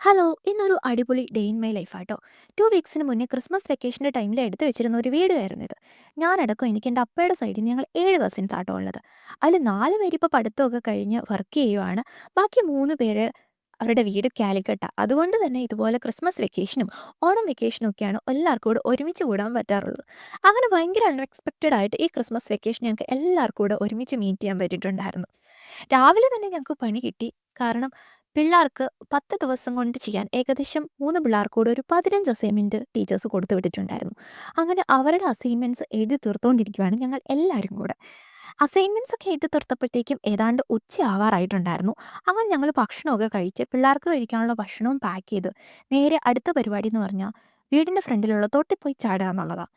Hello, ഇന്നൊരു അടിപൊളി day in my life ആട്ടോ. 2 വീക്സിന് മുന്നേ ക്രിസ്മസ് വെക്കേഷൻ്റെ ടൈമിൽ എടുത്തു വെച്ചിരുന്ന ഒരു വീഡിയോ ആയിരുന്നു ഇത്. ഞാനടക്കം എനിക്ക് എൻ്റെ അപ്പയുടെ സൈഡിൽ നിന്ന് ഞങ്ങൾ 7 കസിൻസ് ആട്ടോ ഉള്ളത്. അതിൽ 4 പേര് ഇപ്പോൾ പഠിത്തമൊക്കെ കഴിഞ്ഞ് വർക്ക് ചെയ്യുവാണ്. ബാക്കി 3 പേര് അവരുടെ വീട് കാലിക്കട്ടാ. അതുകൊണ്ട് തന്നെ ഇതുപോലെ ക്രിസ്മസ് വെക്കേഷനും ഓണം വെക്കേഷനും ഒക്കെയാണ് എല്ലാവർക്കും കൂടെ ഒരുമിച്ച് കൂടാൻ പറ്റാറുള്ളത്. അങ്ങനെ ഭയങ്കര അൺഎക്സ്പെക്റ്റഡ് ആയിട്ട് ഈ ക്രിസ്മസ് വെക്കേഷൻ ഞങ്ങൾക്ക് എല്ലാവർക്കും കൂടെ ഒരുമിച്ച് മീറ്റ് ചെയ്യാൻ പറ്റിയിട്ടുണ്ടായിരുന്നു. രാവിലെ തന്നെ ഞങ്ങൾക്ക് പണി കിട്ടി. കാരണം പിള്ളേർക്ക് 10 ദിവസം കൊണ്ട് ചെയ്യാൻ ഏകദേശം 3 പിള്ളേർക്ക് കൂടെ ഒരു 15 അസൈൻമെൻറ്റ് ടീച്ചേഴ്സ് കൊടുത്തു വിട്ടിട്ടുണ്ടായിരുന്നു. അങ്ങനെ അവരുടെ അസൈൻമെൻറ്റ്സ് എഴുതി തീർത്തുകൊണ്ടിരിക്കുകയാണ് ഞങ്ങൾ എല്ലാവരും കൂടെ. അസൈൻമെൻറ്റ്സ് ഒക്കെ എഴുതി തീർത്തപ്പോഴത്തേക്കും ഏതാണ്ട് ഉച്ചയാവാറായിട്ടുണ്ടായിരുന്നു. അങ്ങനെ ഞങ്ങൾ ഭക്ഷണമൊക്കെ കഴിച്ച് പിള്ളേർക്ക് കഴിക്കാനുള്ള ഭക്ഷണവും പാക്ക് ചെയ്ത് നേരെ അടുത്ത പരിപാടി എന്ന് പറഞ്ഞാൽ വീടിൻ്റെ ഫ്രണ്ടിലുള്ള തോട്ടിൽ പോയി ചാടുക എന്നുള്ളതാണ്.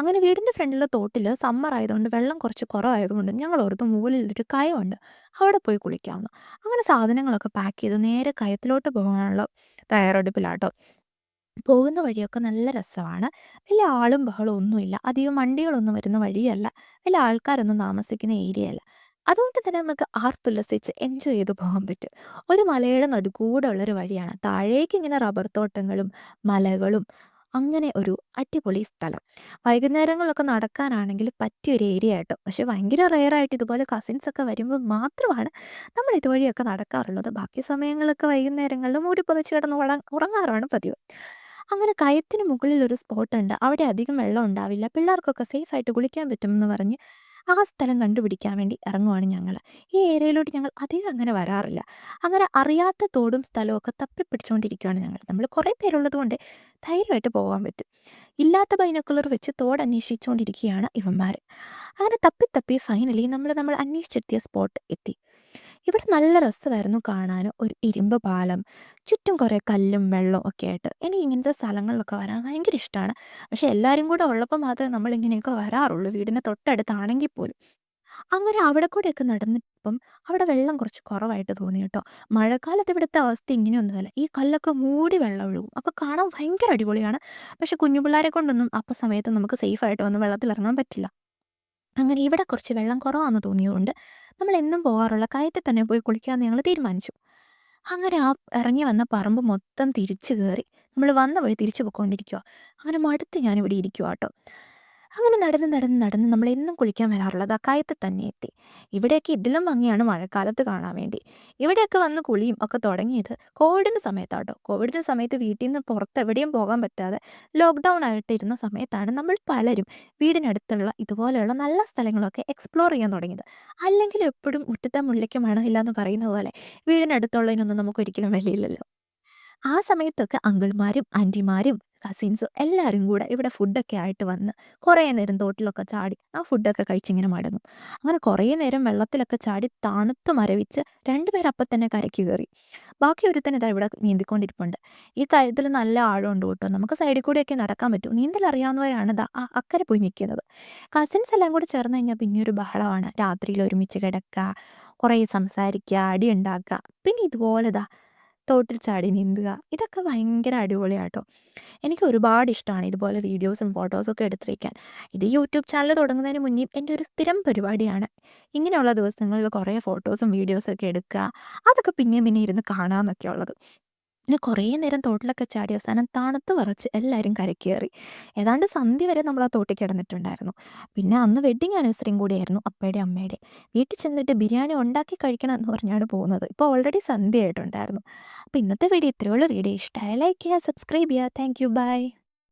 അങ്ങനെ വീടിൻ്റെ ഫ്രണ്ടിലെ തോട്ടിൽ സമ്മർ ആയതുകൊണ്ട് വെള്ളം കുറച്ച് കുറവായതുകൊണ്ട് ഞങ്ങൾ ഓർത്തു മുകളിലൊരു കയമുണ്ട്, അവിടെ പോയി കുളിക്കാമെന്ന്. അങ്ങനെ സാധനങ്ങളൊക്കെ പാക്ക് ചെയ്ത് നേരെ കയത്തിലോട്ട് പോകാനുള്ള തയ്യാറെടുപ്പിലാട്ടോ. പോകുന്ന വഴിയൊക്കെ നല്ല രസമാണ്. വലിയ ആളും ബഹളവും ഒന്നുമില്ല. അധികം വണ്ടികളൊന്നും വരുന്ന വഴിയല്ല. വലിയ ആൾക്കാരൊന്നും താമസിക്കുന്ന ഏരിയയല്ല. അതുകൊണ്ട് തന്നെ നമുക്ക് ആർത്തുല്ലസിച്ച് എൻജോയ് ചെയ്ത് പോകാൻ പറ്റും. ഒരു മലയുടെ നടുക്കൂടെ ഉള്ളൊരു വഴിയാണ്. താഴേക്ക് ഇങ്ങനെ റബ്ബർ തോട്ടങ്ങളും മലകളും അങ്ങനെ ഒരു അടിപൊളി സ്ഥലം. വൈകുന്നേരങ്ങളിലൊക്കെ നടക്കാനാണെങ്കിൽ പറ്റിയൊരു ഏരിയ ആട്ടോ. പക്ഷേ ഭയങ്കര റെയറായിട്ട് ഇതുപോലെ കസിൻസൊക്കെ വരുമ്പോൾ മാത്രമാണ് നമ്മൾ ഇതുവഴിയൊക്കെ നടക്കാറുള്ളത്. ബാക്കി സമയങ്ങളിലൊക്കെ വൈകുന്നേരങ്ങളിൽ മൂടി പുതച്ച് കിടന്ന് ഉറങ്ങാറാണ് പതിവ്. അങ്ങനെ കയത്തിന് മുകളിൽ ഒരു സ്പോട്ടുണ്ട്. അവിടെ അധികം വെള്ളം ഉണ്ടാവില്ല. പിള്ളേർക്കൊക്കെ സേഫായിട്ട് കുളിക്കാൻ പറ്റുമെന്ന് പറഞ്ഞ് ആ സ്ഥലം കണ്ടുപിടിക്കാൻ വേണ്ടി ഇറങ്ങുവാണ് ഞങ്ങൾ. ഈ ഏരിയയിലോട്ട് ഞങ്ങൾ അധികം അങ്ങനെ വരാറില്ല. അങ്ങനെ അറിയാത്ത തോടും സ്ഥലവും ഒക്കെ തപ്പിപ്പിടിച്ചുകൊണ്ടിരിക്കുകയാണ് ഞങ്ങൾ. നമ്മൾ കുറേ പേരുള്ളത് കൊണ്ട് ധൈര്യമായിട്ട് പോകാൻ പറ്റും. ഇല്ലാത്ത ബൈനോക്കുലർ വെച്ച് തോട് അന്വേഷിച്ചുകൊണ്ടിരിക്കുകയാണ് ഇവന്മാർ. അങ്ങനെ തപ്പി തപ്പി ഫൈനലി നമ്മൾ അന്വേഷിച്ചെത്തിയ സ്പോട്ട് എത്തി. ഇവിടെ നല്ല രസമായിരുന്നു കാണാൻ. ഒരു ഇരുമ്പ് പാലം, ചുറ്റും കുറേ കല്ലും വെള്ളവും ഒക്കെ ആയിട്ട്. എനിക്ക് ഇങ്ങനത്തെ സ്ഥലങ്ങളിലൊക്കെ വരാൻ ഭയങ്കര ഇഷ്ടമാണ്. പക്ഷേ എല്ലാവരും കൂടെ ഉള്ളപ്പോൾ മാത്രമേ നമ്മൾ ഇങ്ങനെയൊക്കെ വരാറുള്ളൂ, വീടിൻ്റെ തൊട്ടടുത്താണെങ്കിൽ പോലും. അങ്ങനെ അവിടെ കൂടെയൊക്കെ നടന്നിപ്പം അവിടെ വെള്ളം കുറച്ച് കുറവായിട്ട് തോന്നി കേട്ടോ. മഴക്കാലത്ത് ഇവിടുത്തെ അവസ്ഥ ഇങ്ങനെയൊന്നുമല്ല. ഈ കല്ലൊക്കെ മൂടി വെള്ളം ഒഴുകും. അപ്പോൾ കാണാൻ ഭയങ്കര അടിപൊളിയാണ്. പക്ഷേ കുഞ്ഞു പിള്ളേരെ കൊണ്ടൊന്നും അപ്പോൾ സമയത്ത് നമുക്ക് സേഫായിട്ട് വന്ന് വെള്ളത്തിലിറങ്ങാൻ പറ്റില്ല. അങ്ങനെ ഇവിടെ കുറച്ച് വെള്ളം കുറവാണെന്ന് തോന്നിയതുകൊണ്ട് നമ്മൾ എന്നും പോകാറുള്ള കയത്തിൽ തന്നെ പോയി കുളിക്കാമെന്ന് ഞങ്ങൾ തീരുമാനിച്ചു. അങ്ങനെ ആ ഇറങ്ങി വന്ന പറമ്പ് മൊത്തം തിരിച്ചു കയറി നമ്മൾ വന്ന വഴി തിരിച്ചു പോയിക്കൊണ്ടിരിക്കുക. അങ്ങനെ മടുത്ത് ഞാനിവിടെ ഇരിക്കുക കേട്ടോ. അങ്ങനെ നടന്ന് നടന്ന് നടന്ന് നമ്മൾ എന്നും കുളിക്കാൻ വരാറുള്ളത് ആ കയത്തിൽ തന്നെ എത്തി. ഇവിടെയൊക്കെ ഇതിലും ഭംഗിയാണ് മഴക്കാലത്ത് കാണാൻ വേണ്ടി. ഇവിടെയൊക്കെ വന്ന് കുളിയും ഒക്കെ തുടങ്ങിയത് കോവിഡിൻ്റെ സമയത്താട്ടോ. കോവിഡിൻ്റെ സമയത്ത് വീട്ടിൽ നിന്ന് പുറത്ത് എവിടെയും പോകാൻ പറ്റാതെ ലോക്ക്ഡൗൺ ആയിട്ടിരുന്ന സമയത്താണ് നമ്മൾ പലരും വീടിനടുത്തുള്ള ഇതുപോലെയുള്ള നല്ല സ്ഥലങ്ങളൊക്കെ എക്സ്പ്ലോർ ചെയ്യാൻ തുടങ്ങിയത്. അല്ലെങ്കിൽ എപ്പോഴും മുറ്റത്തെ മുല്ലയ്ക്ക് മണമില്ല എന്ന് പറയുന്നത് പോലെ വീടിനടുത്തുള്ളതിനൊന്നും നമുക്കൊരിക്കലും വിലയില്ലല്ലോ. ആ സമയത്തൊക്കെ അങ്കിൾമാരും ആൻറ്റിമാരും കസിൻസും എല്ലാവരും കൂടെ ഇവിടെ ഫുഡൊക്കെ ആയിട്ട് വന്ന് കുറേ നേരം തോട്ടിലൊക്കെ ചാടി ആ ഫുഡൊക്കെ കഴിച്ചിങ്ങനെ മടങ്ങും. അങ്ങനെ കുറേ നേരം വെള്ളത്തിലൊക്കെ ചാടി തണുത്ത് മരവിച്ച് 2 പേര് അപ്പം തന്നെ കരയ്ക്ക് കയറി. ബാക്കി ഒരുത്തൻ ഇതാ ഇവിടെ നീന്തിക്കൊണ്ടിരിപ്പുണ്ട്. ഈ കഴുത്തിൽ നല്ല ആഴമുണ്ട് കേട്ടോ. നമുക്ക് സൈഡിൽ കൂടെയൊക്കെ നടക്കാൻ പറ്റും. നീന്തൽ അറിയാവുന്നവരാണ് ഇതാ അക്കരെ പോയി നിൽക്കുന്നത്. കസിൻസ് എല്ലാം കൂടെ ചേർന്ന് കഴിഞ്ഞാൽ പിന്നെ ഒരു ബഹളമാണ്. രാത്രിയിൽ ഒരുമിച്ച് കിടക്കുക, കുറേ സംസാരിക്കുക, അടി ഉണ്ടാക്കുക, പിന്നെ ഇതുപോലെ തോട്ടിൽ ചാടി നീന്തുക. ഇതൊക്കെ ഭയങ്കര അടിപൊളിയാട്ടോ. എനിക്ക് ഒരുപാട് ഇഷ്ടമാണ് ഇതുപോലെ വീഡിയോസും ഫോട്ടോസൊക്കെ എടുത്ത് വയ്ക്കാൻ. ഇത് യൂട്യൂബ് ചാനൽ തുടങ്ങുന്നതിന് മുന്നേ എൻ്റെ ഒരു സ്ഥിരം പരിപാടിയാണ്. ഇങ്ങനെയുള്ള ദിവസങ്ങളിൽ കുറേ ഫോട്ടോസും വീഡിയോസൊക്കെ എടുക്കുക. അതൊക്കെ പിന്നെയും പിന്നെ ഇരുന്ന് കാണാമെന്നൊക്കെ ഉള്ളത്. പിന്നെ കുറേ നേരം തോട്ടിലൊക്കെ ചാടി അവസാനം തണുത്ത് വിറച്ച് എല്ലാവരും കരയ്ക്ക് കയറി. ഏതാണ്ട് സന്ധ്യ വരെ നമ്മൾ ആ തോട്ടിൽ കിടന്നിട്ടുണ്ടായിരുന്നു. പിന്നെ അന്ന് വെഡ്ഡിങ് ആനിവേഴ്സറിയും കൂടിയായിരുന്നു അപ്പയുടെയും അമ്മയുടെയും. വീട്ടിൽ ചെന്നിട്ട് ബിരിയാണി ഉണ്ടാക്കി കഴിക്കണം എന്ന് പറഞ്ഞാണ് പോകുന്നത്. ഇപ്പോൾ ഓൾറെഡി സന്ധ്യ ആയിട്ടുണ്ടായിരുന്നു. അപ്പോൾ ഇന്നത്തെ വീഡിയോ ഇത്രയേ ഉള്ളൂ. വീഡിയോ ഇഷ്ടമായി ലൈക്ക് ചെയ്യുക, സബ്സ്ക്രൈബ് ചെയ്യുക. Thank you, by.